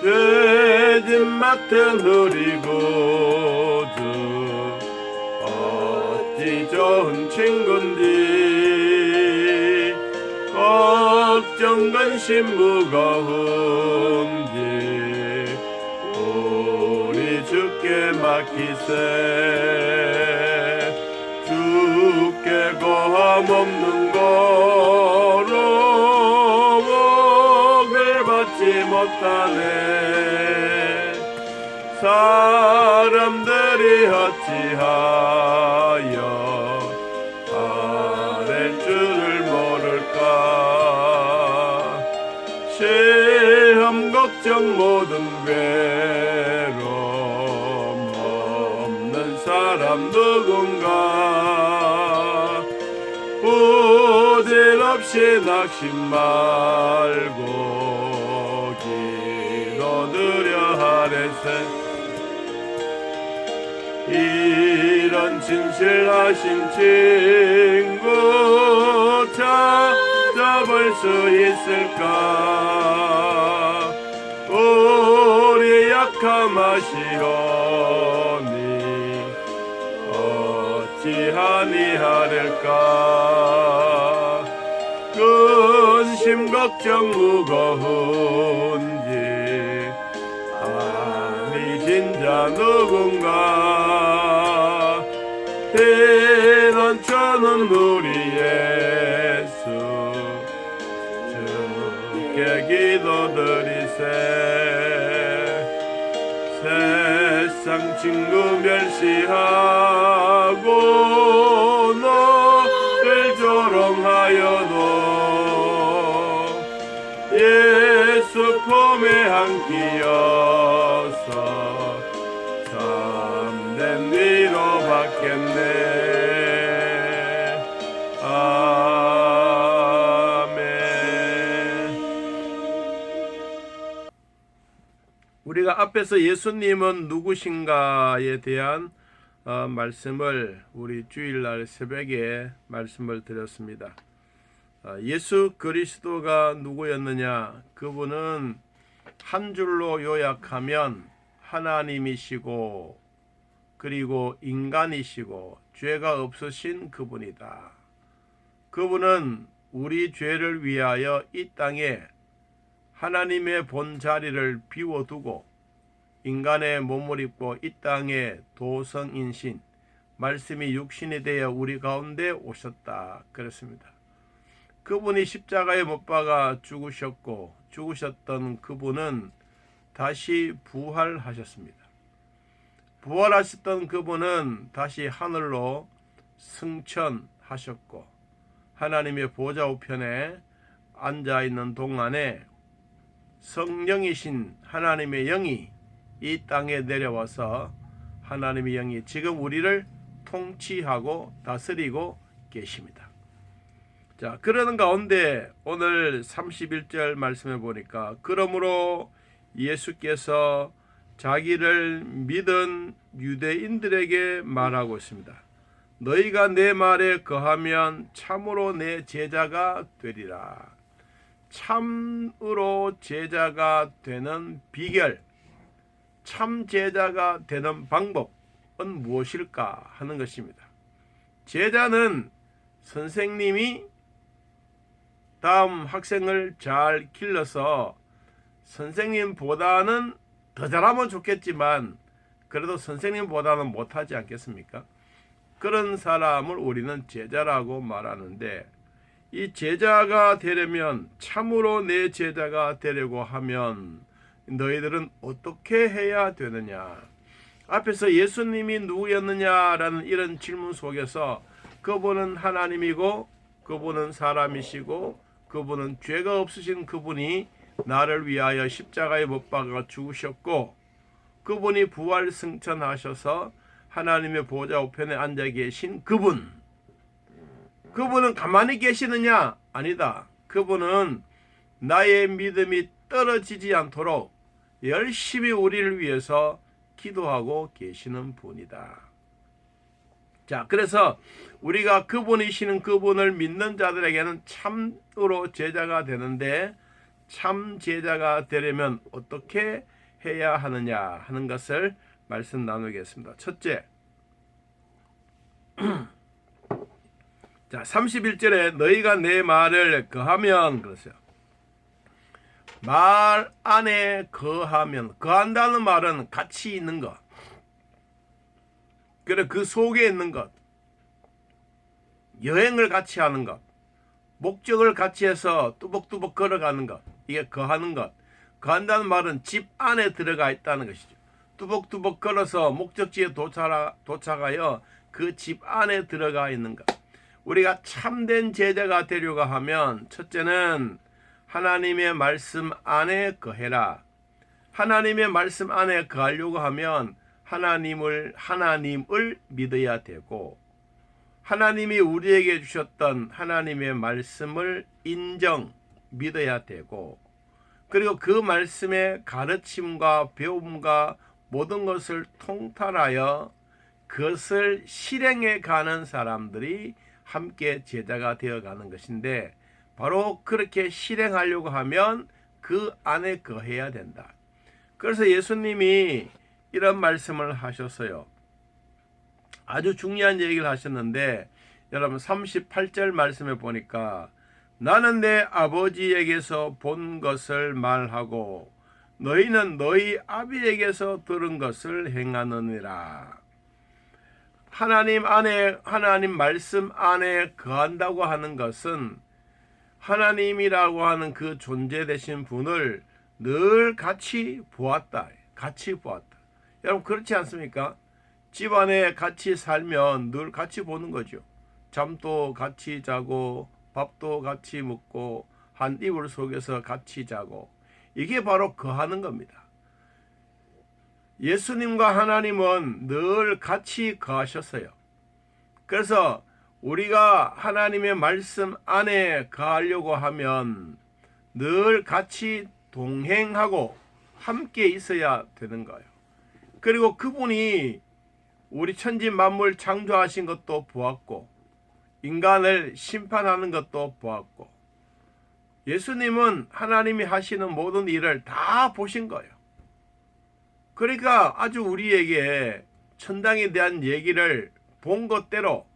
죄짐 맡은 우리 구주 어찌 좋은 친구인지 걱정 근심 무거운지 우리 주께 맡기세. 주께 고함 없는 거로 복을 받지 못하네. 사람들이 어찌하여 아랠 줄을 모를까. 시험 걱정 모든 괴로움 없는 사람 누군가. 부질없이 낙심 말고 기도드려 하래세. 이런 진실하신 친구 찾아볼 수 있을까. 우리 약함 아시오니 어찌하니 하릴까. 근심 걱정 무거운지 아니 진짜 누군가. 피난처는 우리 예수 주께 기도드리세. 세상 친구 멸시하고 너를 조롱하여도 예수 품에 안기어서 참된 위로 받겠네. 아멘. 우리가 앞에서 예수님은 누구신가에 대한 말씀을 우리 주일날 새벽에 말씀을 드렸습니다. 예수 그리스도가 누구였느냐? 그분은 한 줄로 요약하면 하나님이시고 그리고 인간이시고 죄가 없으신 그분이다. 그분은 우리 죄를 위하여 이 땅에 하나님의 본 자리를 비워두고 인간의 몸을 입고 이 땅에 도성인신 말씀이 육신이 되어 우리 가운데 오셨다. 그렇습니다. 그분이 십자가에 못 박아 죽으셨고 죽으셨던 그분은 다시 부활하셨습니다. 부활하셨던 그분은 다시 하늘로 승천하셨고 하나님의 보좌 우편에 앉아있는 동안에 성령이신 하나님의 영이 이 땅에 내려와서 하나님의 영이 지금 우리를 통치하고 다스리고 계십니다. 자, 그러는 가운데 오늘 31절 말씀해 보니까 그러므로 예수께서 자기를 믿은 유대인들에게 말하고 있습니다. 너희가 내 말에 거하면 참으로 내 제자가 되리라. 참으로 제자가 되는 비결, 참 제자가 되는 방법은 무엇일까 하는 것입니다. 제자는 선생님이 다음 학생을 잘 길러서 선생님보다는 더 잘하면 좋겠지만 그래도 선생님보다는 못하지 않겠습니까? 그런 사람을 우리는 제자라고 말하는데, 이 제자가 되려면, 참으로 내 제자가 되려고 하면 너희들은 어떻게 해야 되느냐? 앞에서 예수님이 누구였느냐라는 이런 질문 속에서 그분은 하나님이고 그분은 사람이시고 그분은 죄가 없으신 그분이 나를 위하여 십자가에 못 박아 죽으셨고 그분이 부활 승천하셔서 하나님의 보좌 우편에 앉아 계신 그분은 가만히 계시느냐? 아니다. 그분은 나의 믿음이 떨어지지 않도록 열심히 우리를 위해서 기도하고 계시는 분이다. 자, 그래서 우리가 그분이시는 그분을 믿는 자들에게는 참으로 제자가 되는데, 참 제자가 되려면 어떻게 해야 하느냐 하는 것을 말씀 나누겠습니다. 첫째, 자 31절에 너희가 내 말을 거하면 그러세요. 말 안에 거하면, 거한다는 말은 같이 있는 것, 그래 그 속에 있는 것, 여행을 같이 하는 것, 목적을 같이 해서 뚜벅뚜벅 걸어가는 것, 이게 거하는 것. 거한다는 말은 집 안에 들어가 있다는 것이죠. 뚜벅뚜벅 걸어서 목적지에 도착하여 그 집 안에 들어가 있는 것. 우리가 참된 제자가 되려고 하면 첫째는 하나님의 말씀 안에 거해라. 하나님의 말씀 안에 거하려고 하면 하나님을 믿어야 되고, 하나님이 우리에게 주셨던 하나님의 말씀을 믿어야 되고, 그리고 그 말씀의 가르침과 배움과 모든 것을 통달하여 그것을 실행해 가는 사람들이 함께 제자가 되어가는 것인데, 바로 그렇게 실행하려고 하면 그 안에 거해야 된다. 그래서 예수님이 이런 말씀을 하셨어요. 아주 중요한 얘기를 하셨는데, 여러분 38절 말씀에 보니까 나는 내 아버지에게서 본 것을 말하고 너희는 너희 아비에게서 들은 것을 행하느니라. 하나님 말씀 안에 거한다고 하는 것은 하나님이라고 하는 그 존재 되신 분을 늘 같이 보았다. 여러분 그렇지 않습니까? 집안에 같이 살면 늘 같이 보는 거죠. 잠도 같이 자고 밥도 같이 먹고 한 이불 속에서 같이 자고, 이게 바로 거하는 겁니다. 예수님과 하나님은 늘 같이 거하셨어요. 그래서 우리가 하나님의 말씀 안에 거하려고 하면 늘 같이 동행하고 함께 있어야 되는 거예요. 그리고 그분이 우리 천지 만물 창조하신 것도 보았고, 인간을 심판하는 것도 보았고, 예수님은 하나님이 하시는 모든 일을 다 보신 거예요. 그러니까 아주 우리에게 천당에 대한 얘기를 본 것대로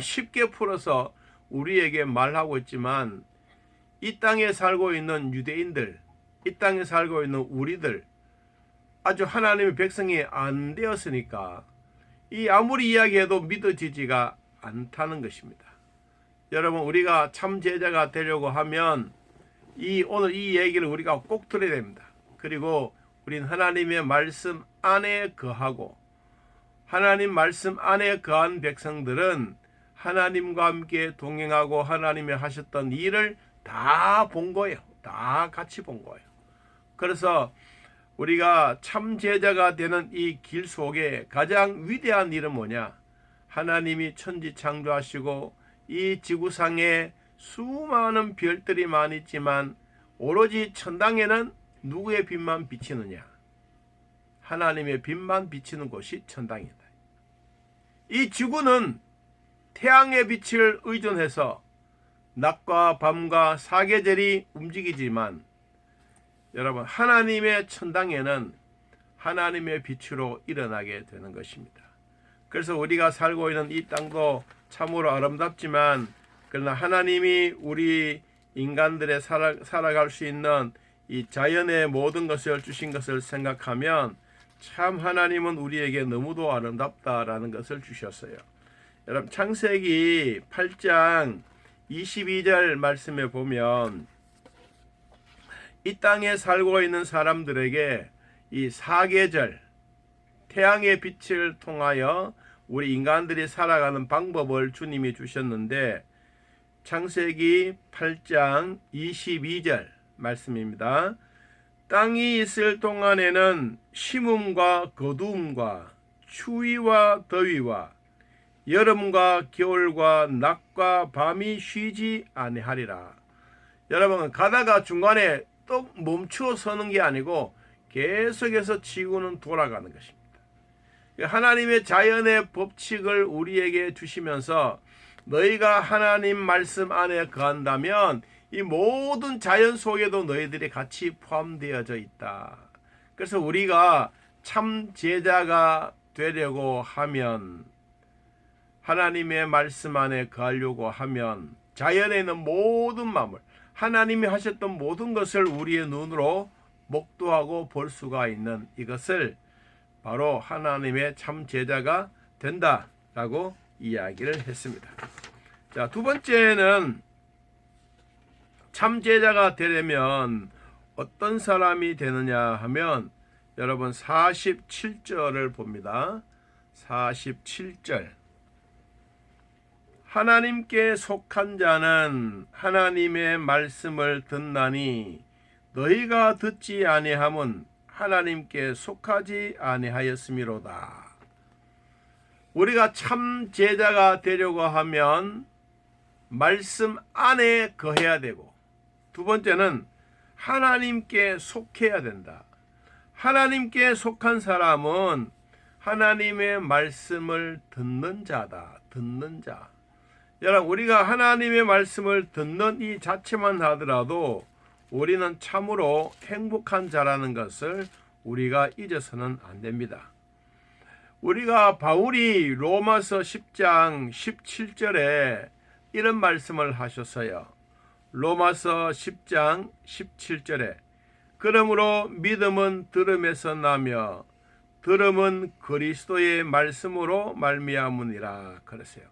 쉽게 풀어서 우리에게 말하고 있지만, 이 땅에 살고 있는 유대인들, 이 땅에 살고 있는 우리들, 아주 하나님의 백성이 안 되었으니까 이 아무리 이야기해도 믿어지지가 않다는 것입니다. 여러분, 우리가 참 제자가 되려고 하면 오늘 이 얘기를 우리가 꼭 들어야 됩니다. 그리고 우린 하나님의 말씀 안에 거하고, 하나님 말씀 안에 거한 백성들은 하나님과 함께 동행하고 하나님이 하셨던 일을 다 본 거예요. 다 같이 본 거예요. 그래서 우리가 참 제자가 되는 이 길 속에 가장 위대한 일은 뭐냐? 하나님이 천지 창조하시고 이 지구상에 수많은 별들이 많이 있지만 오로지 천당에는 누구의 빛만 비치느냐? 하나님의 빛만 비치는 곳이 천당이다. 이 지구는 태양의 빛을 의존해서 낮과 밤과 사계절이 움직이지만, 여러분, 하나님의 천당에는 하나님의 빛으로 일어나게 되는 것입니다. 그래서 우리가 살고 있는 이 땅도 참으로 아름답지만, 그러나 하나님이 우리 인간들의 살아갈 수 있는 이 자연의 모든 것을 주신 것을 생각하면 참 하나님은 우리에게 너무도 아름답다라는 것을 주셨어요. 여러분, 창세기 8장 22절 말씀에 보면 이 땅에 살고 있는 사람들에게 이 사계절, 태양의 빛을 통하여 우리 인간들이 살아가는 방법을 주님이 주셨는데, 창세기 8장 22절 말씀입니다. 땅이 있을 동안에는 심음과 거두음과 추위와 더위와 여름과 겨울과 낮과 밤이 쉬지 아니하리라. 여러분, 가다가 중간에 또 멈추어 서는 게 아니고 계속해서 지구는 돌아가는 것입니다. 하나님의 자연의 법칙을 우리에게 주시면서 너희가 하나님 말씀 안에 거한다면 이 모든 자연 속에도 너희들이 같이 포함되어져 있다. 그래서 우리가 참 제자가 되려고 하면, 하나님의 말씀 안에 거하려고 하면 자연에 있는 모든 마음을, 하나님이 하셨던 모든 것을 우리의 눈으로 목도하고 볼 수가 있는 이것을 바로 하나님의 참 제자가 된다라고 이야기를 했습니다. 자, 두 번째는 참 제자가 되려면 어떤 사람이 되느냐 하면, 여러분 47절을 봅니다. 47절. 하나님께 속한 자는 하나님의 말씀을 듣나니 너희가 듣지 아니함은 하나님께 속하지 아니하였음이로다. 우리가 참 제자가 되려고 하면 말씀 안에 거해야 되고, 두 번째는 하나님께 속해야 된다. 하나님께 속한 사람은 하나님의 말씀을 듣는 자다. 듣는 자. 여러분, 우리가 하나님의 말씀을 듣는 이 자체만 하더라도 우리는 참으로 행복한 자라는 것을 우리가 잊어서는 안 됩니다. 우리가 바울이 로마서 10장 17절에 이런 말씀을 하셨어요. 로마서 10장 17절에 그러므로 믿음은 들음에서 나며 들음은 그리스도의 말씀으로 말미암으니라 그랬어요.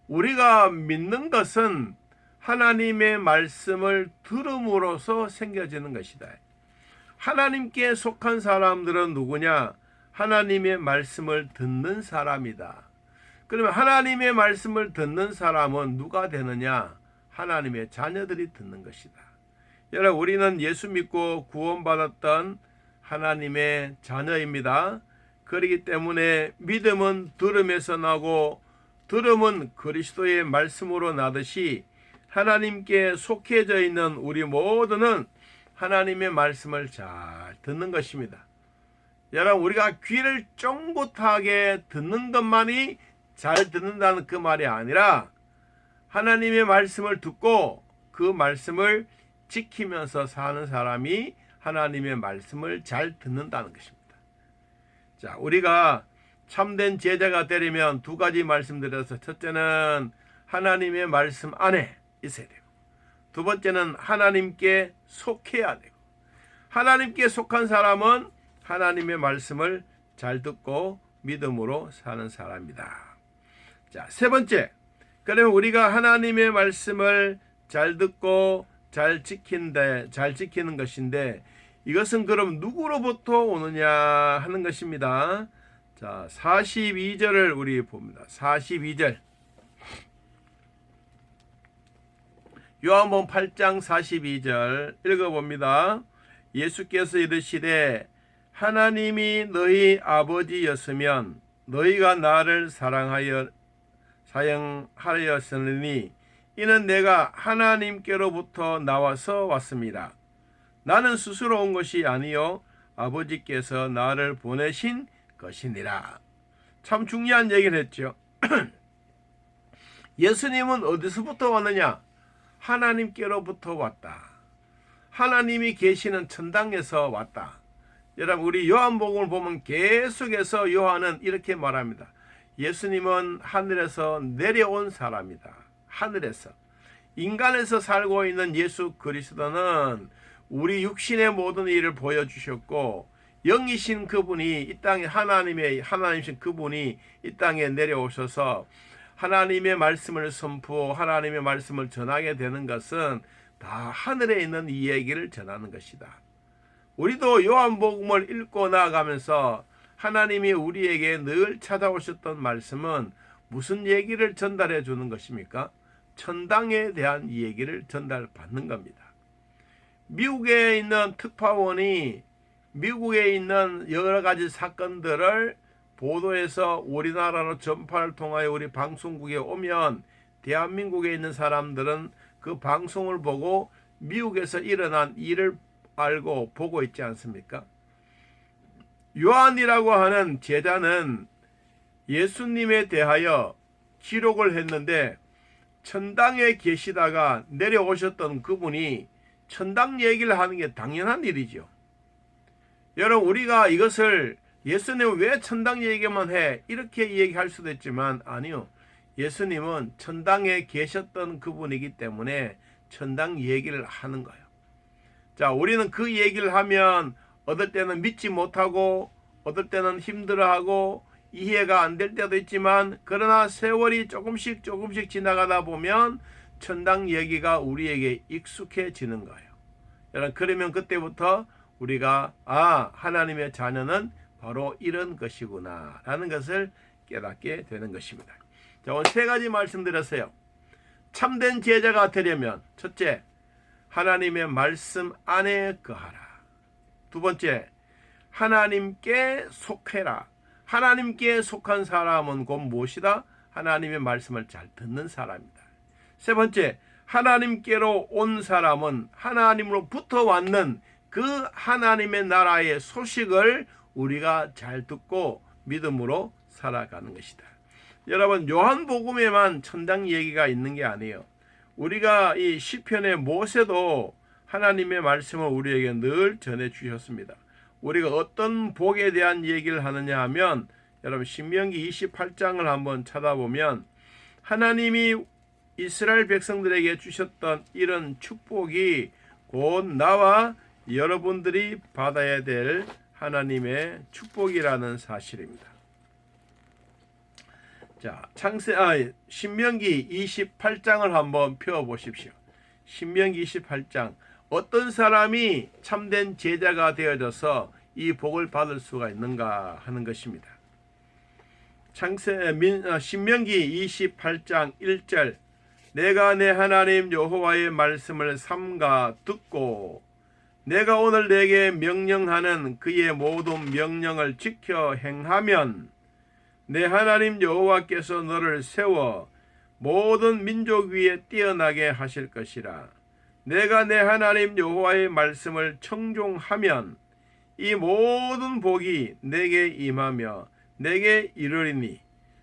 우리가 믿는 것은 하나님의 말씀을 들음으로써 생겨지는 것이다. 하나님께 속한 사람들은 누구냐? 하나님의 말씀을 듣는 사람이다. 그러면 하나님의 말씀을 듣는 사람은 누가 되느냐? 하나님의 자녀들이 듣는 것이다. 여러분, 우리는 예수 믿고 구원받았던 하나님의 자녀입니다. 그렇기 때문에 믿음은 들음에서 나고 들음은 그리스도의 말씀으로 나듯이 하나님께 속해져 있는 우리 모두는 하나님의 말씀을 잘 듣는 것입니다. 여러분, 우리가 귀를 쫑긋하게 듣는 것만이 잘 듣는다는 그 말이 아니라 하나님의 말씀을 듣고 그 말씀을 지키면서 사는 사람이 하나님의 말씀을 잘 듣는다는 것입니다. 자, 우리가 참된 제자가 되려면 두 가지 말씀드려서, 첫째는 하나님의 말씀 안에 있어야 되고, 두 번째는 하나님께 속해야 되고, 하나님께 속한 사람은 하나님의 말씀을 잘 듣고 믿음으로 사는 사람이다. 자, 세 번째, 그러면 우리가 하나님의 말씀을 잘 듣고 잘 지키는 것인데, 이것은 그럼 누구로부터 오느냐 하는 것입니다. 자, 42절을 우리 봅니다. 42절. 요한복음 8장 42절 읽어봅니다. 예수께서 이르시되 하나님이 너희 아버지였으면 너희가 나를 사랑하였으니 이는 내가 하나님께로부터 나와서 왔습니다. 나는 스스로 온 것이 아니요 아버지께서 나를 보내신 것이니라. 참 중요한 얘기를 했죠. 예수님은 어디서부터 왔느냐? 하나님께로부터 왔다. 하나님이 계시는 천당에서 왔다. 여러분, 우리 요한복음을 보면 계속해서 요한은 이렇게 말합니다. 예수님은 하늘에서 내려온 사람이다. 하늘에서. 인간에서 살고 있는 예수 그리스도는 우리 육신의 모든 일을 보여주셨고, 영이신 그분이 이 땅에 하나님이신 그분이 이 땅에 내려오셔서 하나님의 말씀을 선포, 하나님의 말씀을 전하게 되는 것은 다 하늘에 있는 이 얘기를 전하는 것이다. 우리도 요한복음을 읽고 나아가면서 하나님이 우리에게 늘 찾아오셨던 말씀은 무슨 얘기를 전달해 주는 것입니까? 천당에 대한 얘기를 전달받는 겁니다. 미국에 있는 특파원이 미국에 있는 여러 가지 사건들을 보도해서 우리나라로 전파를 통하여 우리 방송국에 오면 대한민국에 있는 사람들은 그 방송을 보고 미국에서 일어난 일을 알고 보고 있지 않습니까? 요한이라고 하는 제자는 예수님에 대하여 기록을 했는데, 천당에 계시다가 내려오셨던 그분이 천당 얘기를 하는 게 당연한 일이죠. 여러분, 우리가 이것을 예수님은 왜 천당 얘기만 해? 이렇게 얘기할 수도 있지만 아니요. 예수님은 천당에 계셨던 그분이기 때문에 천당 얘기를 하는 거예요. 자, 우리는 그 얘기를 하면 어떨 때는 믿지 못하고 어떨 때는 힘들어하고 이해가 안 될 때도 있지만, 그러나 세월이 조금씩 지나가다 보면 천당 얘기가 우리에게 익숙해지는 거예요. 여러분, 그러면 그때부터 우리가 하나님의 자녀는 바로 이런 것이구나 라는 것을 깨닫게 되는 것입니다. 자, 오늘 세 가지 말씀드렸어요. 참된 제자가 되려면 첫째, 하나님의 말씀 안에 거하라. 두 번째, 하나님께 속해라. 하나님께 속한 사람은 곧 무엇이다? 하나님의 말씀을 잘 듣는 사람이다. 세 번째, 하나님께로 온 사람은 하나님으로부터 왔는 그 하나님의 나라의 소식을 우리가 잘 듣고 믿음으로 살아가는 것이다. 여러분, 요한복음에만 천당 얘기가 있는 게 아니에요. 우리가 이 시편의 모세도 하나님의 말씀을 우리에게 늘 전해 주셨습니다. 우리가 어떤 복에 대한 얘기를 하느냐 하면, 여러분 신명기 28장을 한번 찾아보면 하나님이 이스라엘 백성들에게 주셨던 이런 축복이 곧 나와 여러분들이 받아야 될 하나님의 축복이라는 사실입니다. 자, 신명기 28장을 한번 펴 보십시오. 신명기 28장. 어떤 사람이 참된 제자가 되어져서 이 복을 받을 수가 있는가 하는 것입니다. 신명기 28장 1절. 내가 내 하나님 여호와의 말씀을 삼가 듣고 내가 오늘 내게 명령하는 그의 모든 명령을 지켜 행하면 내 하나님 여호와께서 너를 세워 모든 민족 위에 뛰어나게 하실 것이라. 내가 내 하나님 여호와의 말씀을 청종하면 이 모든 복이 내게 임하며 내게 이르리니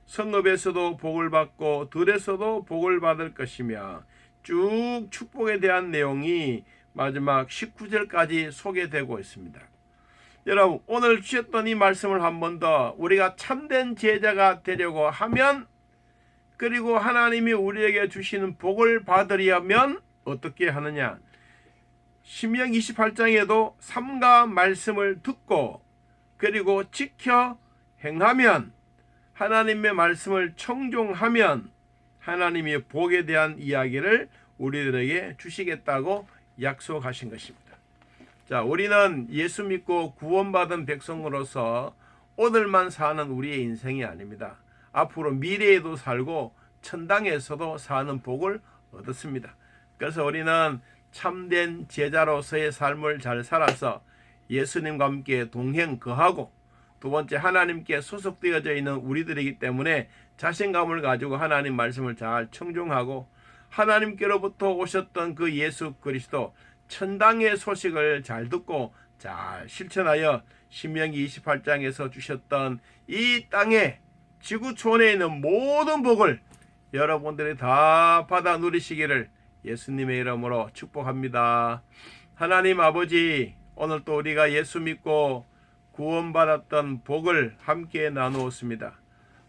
성읍에서도 복을 받고 들에서도 복을 받을 것이며, 쭉 축복에 대한 내용이 마지막 19절까지 소개되고 있습니다. 여러분, 오늘 주셨던 이 말씀을 한 번 더 우리가 참된 제자가 되려고 하면, 그리고 하나님이 우리에게 주시는 복을 받으려면 어떻게 하느냐? 신명기 28장에도 삼가 말씀을 듣고 그리고 지켜 행하면, 하나님의 말씀을 청종하면 하나님의 복에 대한 이야기를 우리들에게 주시겠다고 약속하신 것입니다. 자, 우리는 예수 믿고 구원받은 백성으로서 오늘만 사는 우리의 인생이 아닙니다. 앞으로 미래에도 살고 천당에서도 사는 복을 얻었습니다. 그래서 우리는 참된 제자로서의 삶을 잘 살아서 예수님과 함께 동행 거하고, 두 번째, 하나님께 소속되어져 있는 우리들이기 때문에 자신감을 가지고 하나님 말씀을 잘 청종하고, 하나님께로부터 오셨던 그 예수 그리스도 천당의 소식을 잘 듣고 잘 실천하여 신명기 28장에서 주셨던 이 땅에 지구촌에 있는 모든 복을 여러분들이 다 받아 누리시기를 예수님의 이름으로 축복합니다. 하나님 아버지, 오늘 또 우리가 예수 믿고 구원받았던 복을 함께 나누었습니다.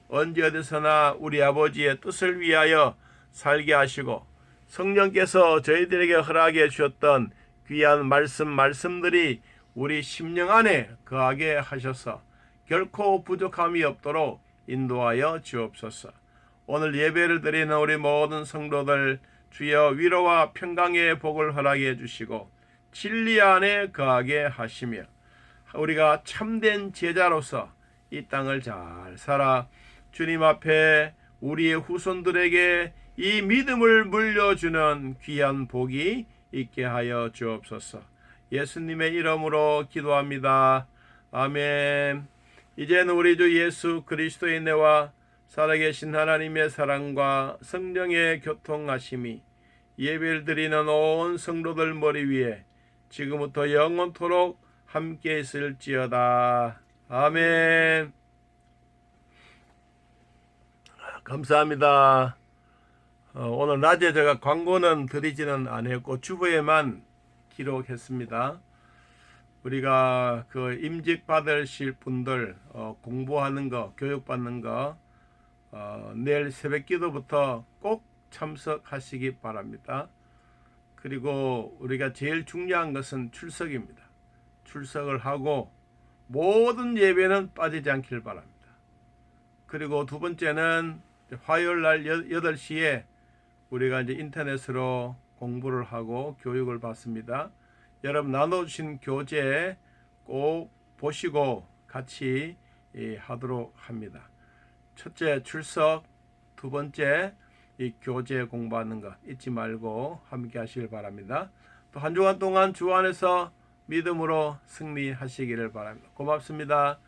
언제 어디서나 우리 아버지의 뜻을 위하여 살게 하시고, 성령께서 저희들에게 허락해 주셨던 귀한 말씀들이 우리 심령 안에 거하게 하셔서 결코 부족함이 없도록 인도하여 주옵소서. 오늘 예배를 드리는 우리 모든 성도들 주여 위로와 평강의 복을 허락해 주시고 진리 안에 거하게 하시며, 우리가 참된 제자로서 이 땅을 잘 살아 주님 앞에 우리의 후손들에게 이 믿음을 물려주는 귀한 복이 있게 하여 주옵소서. 예수님의 이름으로 기도합니다. 아멘. 이제는 우리 주 예수 그리스도의 은혜와 살아계신 하나님의 사랑과 성령의 교통하심이 예배를 드리는 온 성도들 머리 위에 지금부터 영원토록 함께 있을지어다. 아멘. 감사합니다. 오늘 낮에 제가 광고는 드리지는 않았고 주부에만 기록했습니다. 우리가 그 임직 받으실 분들 공부하는 거, 교육받는 거 내일 새벽 기도부터 꼭 참석하시기 바랍니다. 그리고 우리가 제일 중요한 것은 출석입니다. 출석을 하고 모든 예배는 빠지지 않기를 바랍니다. 그리고 두 번째는 화요일 날 8시에 우리가 이제 인터넷으로 공부를 하고 교육을 받습니다. 여러분 나눠주신 교재 꼭 보시고 같이 하도록 합니다. 첫째 출석, 두 번째 이 교재 공부하는 거 잊지 말고 함께 하시길 바랍니다. 또 한 주간 동안 주 안에서 믿음으로 승리하시기를 바랍니다. 고맙습니다.